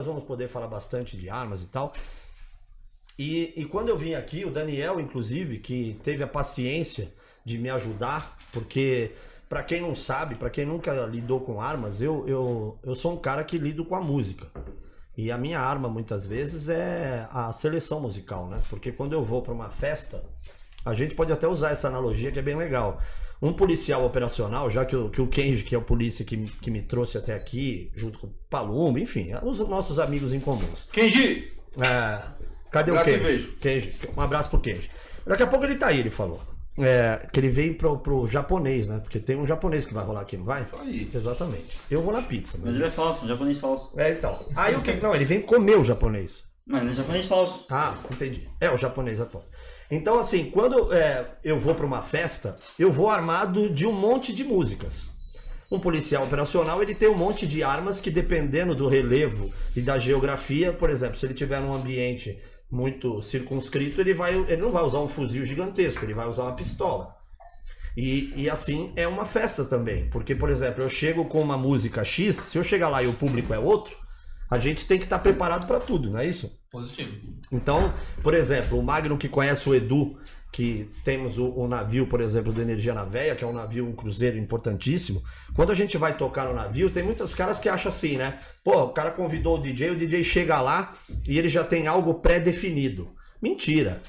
Nós vamos poder falar bastante de armas e tal. E quando eu vim aqui, o Daniel, inclusive, que teve a paciência de me ajudar, porque, pra quem não sabe, pra quem nunca lidou com armas, eu sou um cara que lido com a música. E a minha arma, muitas vezes, é a seleção musical, né? Porque quando eu vou pra uma festa, a gente pode até usar essa analogia que é bem legal. Um policial operacional, já que o Kenji, que é o polícia que me trouxe até aqui, junto com o Palumbo, enfim, os nossos amigos em comuns. Kenji! Cadê o Kenji? Kenji? Um abraço pro Kenji. Daqui a pouco ele tá aí, ele falou. Que ele veio pro japonês, né? Porque tem um japonês que vai rolar aqui, não vai? Isso aí. Exatamente. Eu vou na pizza. Mas ele é falso, um japonês falso. Então. Aí o que? Não, ele vem comer o japonês. Mas ele é japonês falso. Ah, entendi. O japonês é falso. Então, assim, quando eu vou pra uma festa, eu vou armado de um monte de músicas. Um policial operacional, ele tem um monte de armas que, dependendo do relevo e da geografia, por exemplo, se ele tiver num ambiente muito circunscrito, ele não vai usar um fuzil gigantesco, ele vai usar uma pistola. E assim é uma festa também, porque, por exemplo, eu chego com uma música X, se eu chegar lá e o público é outro, a gente tem que estar preparado para tudo, não é isso? Positivo. Então, por exemplo, o Magno, que conhece o Edu, que temos o navio, por exemplo, do Energia na Veia, que é um navio, um cruzeiro importantíssimo. Quando a gente vai tocar no navio, tem muitos caras que acham assim, né? Pô, o cara convidou o DJ chega lá e ele já tem algo pré-definido. Mentira.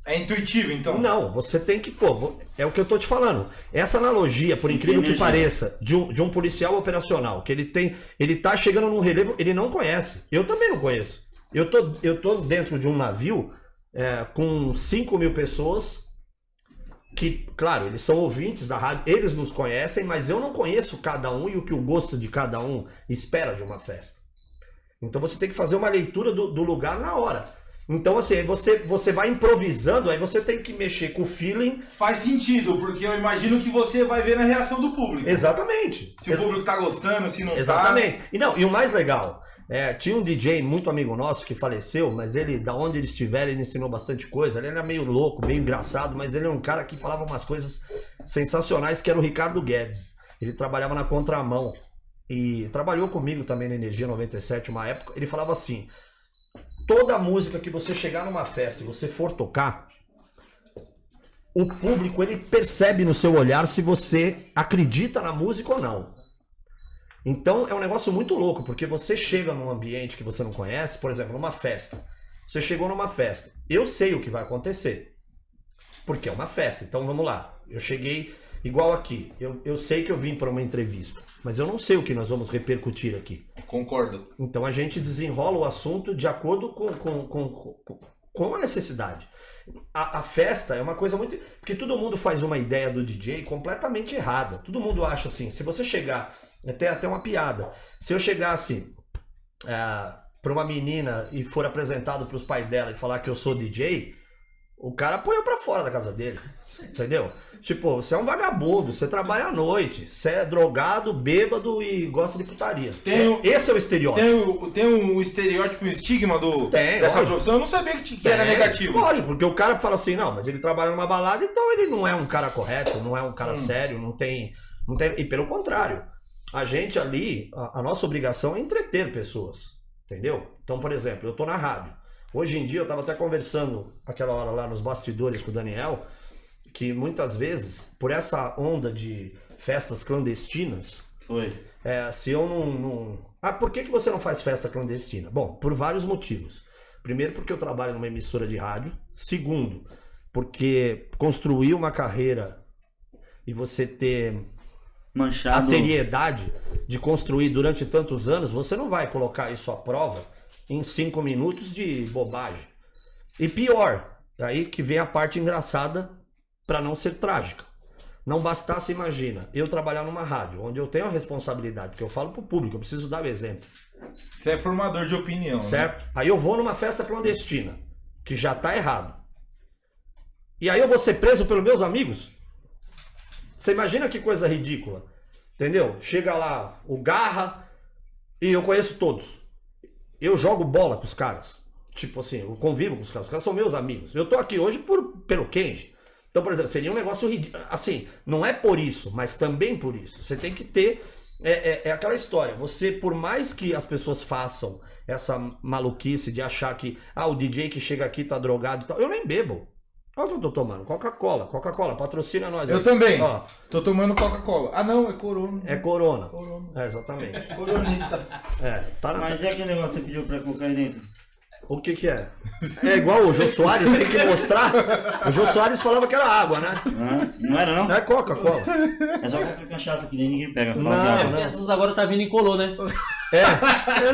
É intuitivo, então? Não, você tem que, é o que eu tô te falando. Essa analogia, por incrível que pareça, de um policial operacional, que ele tá chegando num relevo, ele não conhece. Eu também não conheço. Eu tô dentro de um navio com 5.000 pessoas que, claro, eles são ouvintes da rádio, eles nos conhecem, mas eu não conheço cada um e o que o gosto de cada um espera de uma festa. Então você tem que fazer uma leitura do lugar na hora. Então, assim, você vai improvisando, aí você tem que mexer com o feeling. Faz sentido, porque eu imagino que você vai ver na reação do público. Exatamente. Se o público tá gostando, se não Exatamente. E o mais legal, tinha um DJ muito amigo nosso que faleceu, mas ele, da onde ele estiver, ele ensinou bastante coisa. Ele era meio louco, meio engraçado, mas ele era um cara que falava umas coisas sensacionais, que era o Ricardo Guedes. Ele trabalhava na contramão e trabalhou comigo também na Energia 97, uma época. Ele falava assim: toda música que você chegar numa festa e você for tocar, o público, ele percebe no seu olhar se você acredita na música ou não. Então é um negócio muito louco, porque você chega num ambiente que você não conhece, por exemplo, numa festa. Você chegou numa festa, eu sei o que vai acontecer, porque é uma festa. Então vamos lá, eu cheguei igual aqui, eu sei que eu vim para uma entrevista, mas eu não sei o que nós vamos repercutir aqui. Concordo. Então a gente desenrola o assunto de acordo com a necessidade. A festa é uma coisa muito... Porque todo mundo faz uma ideia do DJ completamente errada. Todo mundo acha assim, se você chegar... Tem até uma piada. Se eu chegasse para uma menina e for apresentado para os pais dela e falar que eu sou DJ, o cara põe eu para fora da casa dele. Entendeu? Tipo, você é um vagabundo, você trabalha à noite, você é drogado, bêbado e gosta de putaria. Esse é o estereótipo. Tem um estereótipo, um estigma dessa profissão? Eu não sabia que era negativo. Lógico, porque o cara fala assim, não, mas ele trabalha numa balada, então ele não é um cara correto, não é um cara sério, não tem... E pelo contrário, a gente ali, a nossa obrigação é entreter pessoas, entendeu? Então, por exemplo, eu tô na rádio. Hoje em dia, eu tava até conversando aquela hora lá nos bastidores com o Daniel, que muitas vezes, por essa onda de festas clandestinas... se eu não... por que você não faz festa clandestina? Bom, por vários motivos. Primeiro, porque eu trabalho numa emissora de rádio. Segundo, porque construir uma carreira e você ter a seriedade de construir durante tantos anos, você não vai colocar isso à prova em 5 minutos de bobagem. E pior, aí que vem a parte engraçada, para não ser trágica. Não bastasse, imagina, eu trabalhar numa rádio, onde eu tenho a responsabilidade, porque eu falo pro público, eu preciso dar o exemplo. Você é formador de opinião, certo? Né? Aí eu vou numa festa clandestina, que já tá errado. E aí eu vou ser preso pelos meus amigos? Você imagina que coisa ridícula, entendeu? Chega lá o Garra, e eu conheço todos. Eu jogo bola com os caras. Tipo assim, eu convivo com os caras são meus amigos. Eu tô aqui hoje pelo Kenji. Então, por exemplo, seria um negócio ridículo. Assim, não é por isso, mas também por isso. Você tem que ter... É aquela história. Você, por mais que as pessoas façam essa maluquice de achar que o DJ que chega aqui tá drogado e tal. Eu nem bebo. Olha o que eu tô tomando. Coca-Cola, patrocina nós. Eu também. Ó, tô tomando Coca-Cola. Ah, não, é Corona. É Corona. É, exatamente. Coronita. Tá na... Mas é aquele negócio que você pediu pra colocar aí dentro? O que é? É igual o Jô Soares, tem que mostrar. O Jô Soares falava que era água, né? Não era, não? É Coca-Cola. É só colocar cachaça que nem ninguém pega. Não. Essas agora tá vindo em colô, né?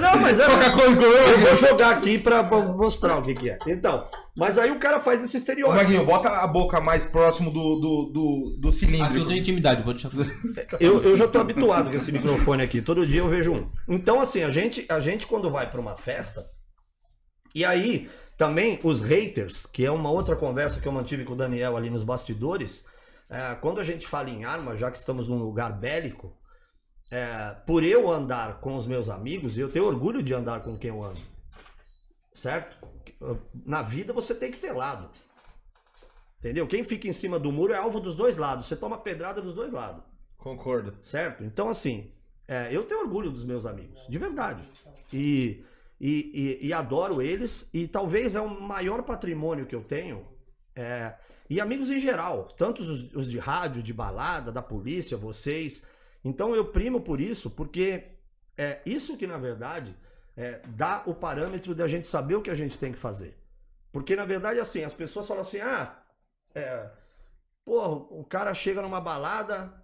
Não, mas Coca-Cola em Corona. eu vou jogar aqui pra mostrar o que é. Então, mas aí o cara faz esse Ô, estereótipo. Maguinho, bota a boca mais próximo do cilindro. Aqui eu tenho intimidade, pode deixar. Eu já tô habituado com esse microfone aqui. Todo dia eu vejo um. Então, assim, a gente quando vai pra uma festa, e aí também os haters, que é uma outra conversa que eu mantive com o Daniel ali nos bastidores, quando a gente fala em arma, já que estamos num lugar bélico, por eu andar com os meus amigos, eu tenho orgulho de andar com quem eu ando. Certo? Na vida você tem que ter lado. Entendeu? Quem fica em cima do muro é alvo dos dois lados. Você toma pedrada dos dois lados. Concordo. Certo? Então, assim, eu tenho orgulho dos meus amigos. De verdade. E adoro eles. E talvez é o maior patrimônio que eu tenho. E amigos em geral. Tanto os de rádio, de balada, da polícia, vocês. Então eu primo por isso, porque é isso que, na verdade, dá o parâmetro de a gente saber o que a gente tem que fazer. Porque, na verdade, assim, as pessoas falam assim, o cara chega numa balada,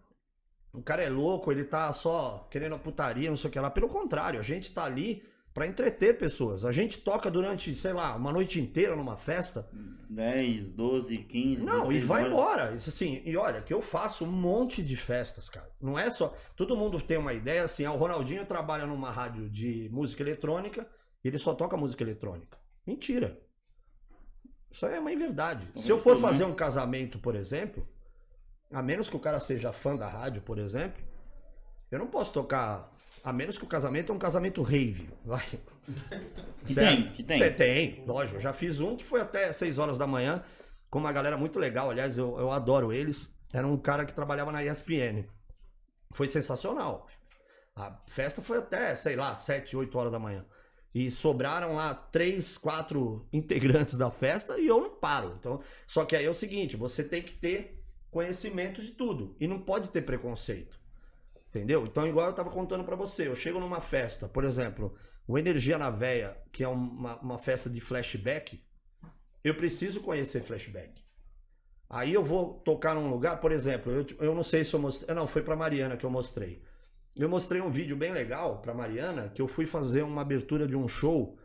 o cara é louco, ele tá só querendo a putaria, não sei o que lá. Pelo contrário, a gente tá ali pra entreter pessoas. A gente toca durante, sei lá, uma noite inteira numa festa. 10, 12, 15, Não, e vai horas. embora. Isso assim, e olha, que eu faço um monte de festas, cara. Não é só... Todo mundo tem uma ideia, assim, o Ronaldinho trabalha numa rádio de música eletrônica, e ele só toca música eletrônica. Mentira. Isso aí é uma inverdade. Se eu for fazer um casamento, por exemplo, a menos que o cara seja fã da rádio, por exemplo, eu não posso tocar... A menos que o casamento é um casamento rave, vai. Que tem. Tem, lógico. Eu já fiz um que foi até 6 horas da manhã, com uma galera muito legal. Aliás, eu adoro eles. Era um cara que trabalhava na ESPN. Foi sensacional. A festa foi até, sei lá, 7, 8 horas da manhã. E sobraram lá 3, 4 integrantes da festa e eu não paro. Então, só que aí é o seguinte, você tem que ter conhecimento de tudo. E não pode ter preconceito. Entendeu? Então, igual eu tava contando pra você, eu chego numa festa, por exemplo, o Energia na Veia, que é uma festa de flashback, eu preciso conhecer flashback. Aí eu vou tocar num lugar, por exemplo, eu não sei se eu mostrei, não, foi pra Mariana que eu mostrei. Eu mostrei um vídeo bem legal pra Mariana, que eu fui fazer uma abertura de um show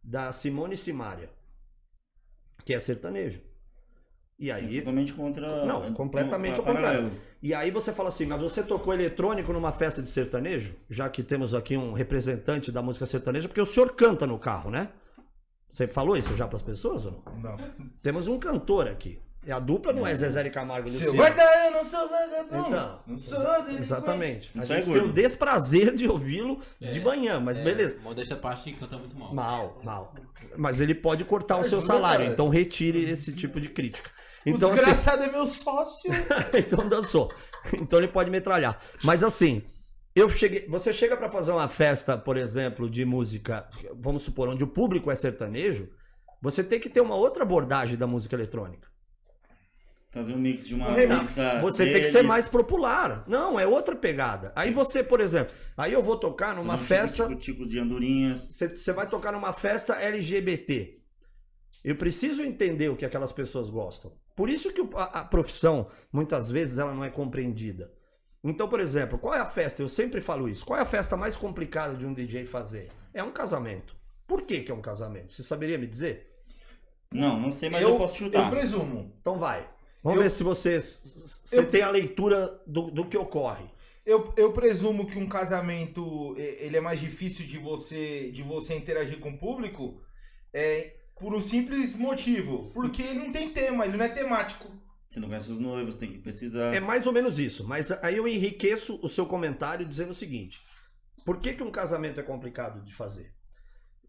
da Simone Simaria, que é sertanejo. E aí... É totalmente contra... Não, é completamente ao contrário. E aí você fala assim, mas você tocou eletrônico numa festa de sertanejo? Já que temos aqui um representante da música sertaneja, porque o senhor canta no carro, né? Você falou isso já pras pessoas ou não? Não. Temos um cantor aqui. E a dupla não é Zezé de Camargo e Luciano. Eu não sou vagabundo. Então, não sou delinquente. exatamente. A Isso é gente tem o gordo. desprazer de ouvi-lo de manhã, mas beleza. Modéstia à parte, canta muito mal. Mal. Mas ele pode cortar o seu salário, cara. então retire esse tipo de crítica. O Então, assim, desgraçado é meu sócio. então dançou. Então ele pode metralhar. Mas assim, você chega pra fazer uma festa, por exemplo, de música, vamos supor, onde o público é sertanejo, você tem que ter uma outra abordagem da música eletrônica. Fazer um mix de uma remix. música Você tem que deles, ser mais popular. Não, é outra pegada. Aí você, por exemplo, aí eu vou tocar numa fazer um festa, Tipo de andorinhas. você vai tocar numa festa LGBT. Eu preciso entender o que aquelas pessoas gostam. Por isso que a profissão, muitas vezes, ela não é compreendida. Então, por exemplo, qual é a festa? Eu sempre falo isso. Qual é a festa mais complicada de um DJ fazer? É um casamento. Por que é um casamento? Você saberia me dizer? Não sei, mas eu posso chutar. Eu presumo. Então vai. Vamos ver se você tem a leitura do que ocorre. Eu presumo que um casamento ele é mais difícil de você interagir com o público por um simples motivo. Porque ele não tem tema, ele não é temático. Você não conhece os noivos, tem que pesquisar. É mais ou menos isso. Mas aí eu enriqueço o seu comentário dizendo o seguinte. Por que um casamento é complicado de fazer?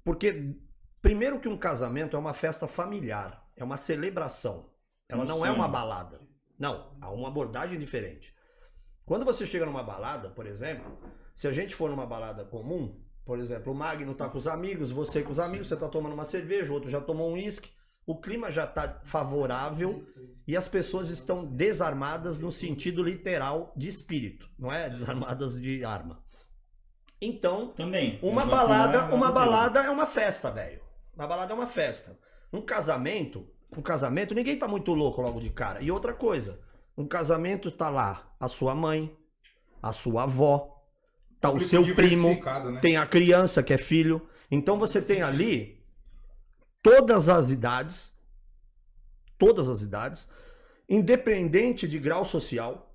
Porque, primeiro que um casamento é uma festa familiar. É uma celebração. Ela não é uma balada. Não, há uma abordagem diferente. Quando você chega numa balada, por exemplo, se a gente for numa balada comum, Por exemplo, o Magno tá com os amigos, você com os amigos, você tá tomando uma cerveja, o outro já tomou um uísque. O clima já tá favorável e as pessoas estão desarmadas no sentido literal de espírito, não é desarmadas de arma. Então, Também. uma balada é uma festa, velho. Uma balada é uma festa. Um casamento, ninguém tá muito louco logo de cara. E outra coisa, um casamento tá lá a sua mãe, a sua avó, tá o seu primo, né? tem a criança que é filho. Então você tem ali todas as idades, independente de grau social,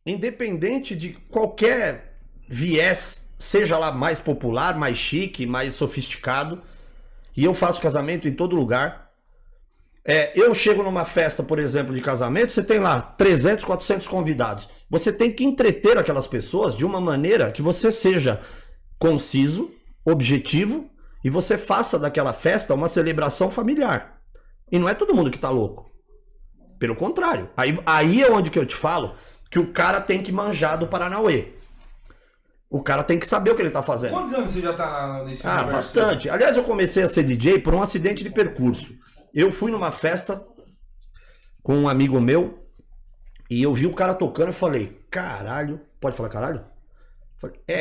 independente de qualquer viés, seja lá mais popular, mais chique, mais sofisticado. E eu faço casamento em todo lugar. Eu chego numa festa, por exemplo, de casamento, você tem lá 300, 400 convidados. Você tem que entreter aquelas pessoas de uma maneira que você seja conciso, objetivo, e você faça daquela festa uma celebração familiar. E não é todo mundo que tá louco. Pelo contrário. Aí é onde que eu te falo que o cara tem que manjar do Paranauê. O cara tem que saber o que ele tá fazendo. Quantos anos você já tá nesse universo? Bastante. Aliás, eu comecei a ser DJ por um acidente de percurso. Eu fui numa festa com um amigo meu e eu vi o cara tocando e falei, caralho. Pode falar caralho?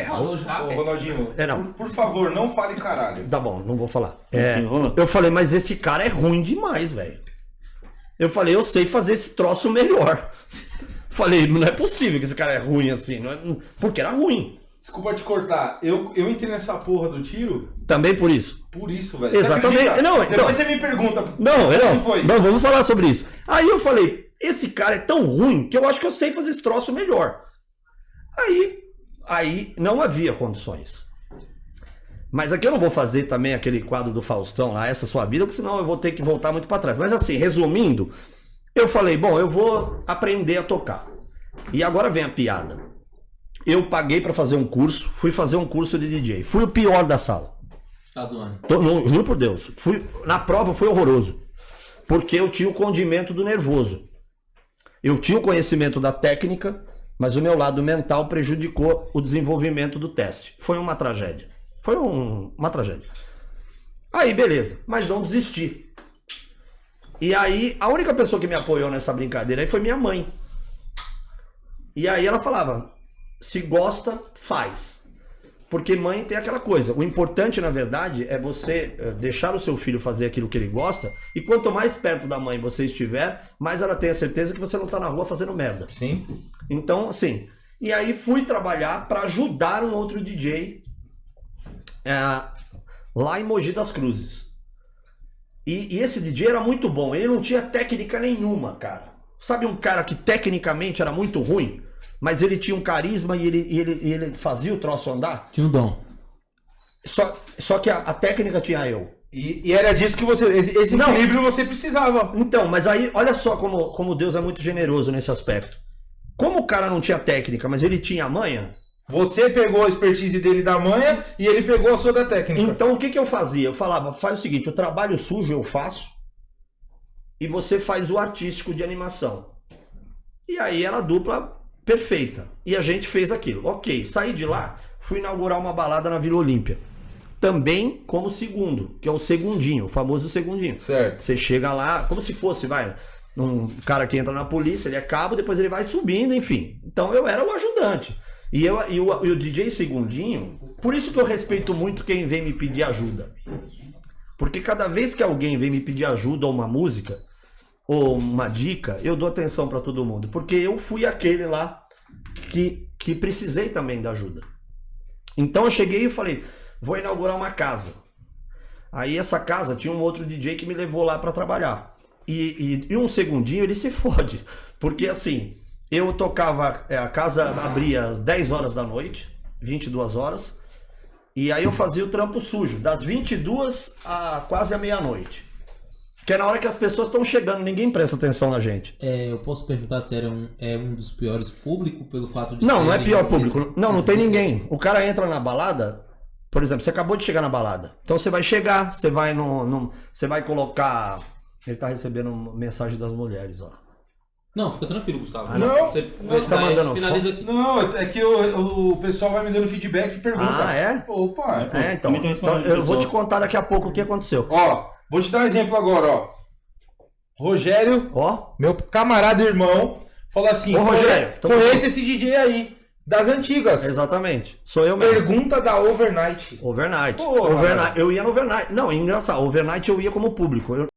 Falou já. Ô, Ronaldinho, não. por favor, não fale caralho. Tá bom, não vou falar. Eu falei, mas esse cara é ruim demais, velho. Eu falei, eu sei fazer esse troço melhor. Falei, não é possível que esse cara é ruim assim. Não é... Porque era ruim. Desculpa te cortar. Eu entrei nessa porra do tiro. Também por isso. Por isso, velho. Exatamente. Não, então... Depois você me pergunta. Não, foi? Não, vamos falar sobre isso. Aí eu falei, esse cara é tão ruim que eu acho que eu sei fazer esse troço melhor. Aí não havia condições. Mas aqui eu não vou fazer também aquele quadro do Faustão lá, essa sua vida, porque senão eu vou ter que voltar muito pra trás. Mas assim, resumindo, eu falei, bom, eu vou aprender a tocar. E agora vem a piada. Eu paguei pra fazer um curso, fui fazer um curso de DJ. Fui o pior da sala. Tá zoando. Juro por Deus. Na prova foi horroroso. Porque eu tinha o condimento do nervoso. Eu tinha o conhecimento da técnica, mas o meu lado mental prejudicou o desenvolvimento do teste. Foi uma tragédia. Uma tragédia. Aí, beleza. Mas não desisti. E aí, a única pessoa que me apoiou nessa brincadeira aí foi minha mãe. E aí ela falava, se gosta, faz. Porque mãe tem aquela coisa. O importante, na verdade, é você deixar o seu filho fazer aquilo que ele gosta. E quanto mais perto da mãe você estiver, mais ela tem a certeza que você não tá na rua fazendo merda. Sim. Então, assim. E aí fui trabalhar para ajudar um outro DJ lá em Mogi das Cruzes. E esse DJ era muito bom. Ele não tinha técnica nenhuma, cara. Sabe um cara que tecnicamente era muito ruim? Mas ele tinha um carisma e ele fazia o troço andar? Tinha um dom. Só que a técnica tinha eu. E era disso que você... Esse equilíbrio você precisava. Então, mas aí, olha só como Deus é muito generoso nesse aspecto. Como o cara não tinha técnica, mas ele tinha a manha... Você pegou a expertise dele da manha e ele pegou a sua da técnica. Então, o que eu fazia? Eu falava, faz o seguinte, o trabalho sujo eu faço e você faz o artístico de animação. E aí era a dupla... perfeita. E a gente fez aquilo. Ok, saí de lá, fui inaugurar uma balada na Vila Olímpia. Também como segundo, que é o segundinho, o famoso segundinho. Certo. Você chega lá, como se fosse, um cara que entra na polícia, ele é cabo, depois ele vai subindo, enfim. Então eu era o ajudante. E o DJ segundinho, por isso que eu respeito muito quem vem me pedir ajuda. Porque cada vez que alguém vem me pedir ajuda ou uma música, ou uma dica, eu dou atenção pra todo mundo. Porque eu fui aquele lá que precisei também da ajuda. Então eu cheguei e falei, vou inaugurar uma casa. Aí essa casa tinha um outro DJ que me levou lá pra trabalhar. E um segundinho ele se fode. Porque assim, eu tocava, a casa abria às 10 horas da noite, 22 horas. E aí eu fazia o trampo sujo, das 22 a quase a meia-noite. Que é na hora que as pessoas estão chegando, ninguém presta atenção na gente. Eu posso perguntar se era um dos piores públicos pelo fato de... Não é pior público. Não tem ninguém. O cara entra na balada, por exemplo, você acabou de chegar na balada. Então você vai chegar, você vai você vai colocar... Ele tá recebendo mensagem das mulheres, ó. Não, fica tranquilo, Gustavo. Ah, não. Você vai Você tá a gente mandando finaliza aqui. Não, é que o pessoal vai me dando feedback e pergunta. Ah, é? Opa. Então, Também tô respondendo eu vou pessoal. te contar daqui a pouco o que aconteceu. Ó, vou te dar um exemplo agora, ó. Rogério, Ó, meu camarada e irmão, falou assim: Ô, Rogério, tamo conhece junto. esse DJ aí, das antigas. exatamente. Sou eu mesmo. Pergunta da Overnight. Overnight. Porra, Overnight. Eu ia no Overnight. Não, engraçado. Overnight eu ia como público.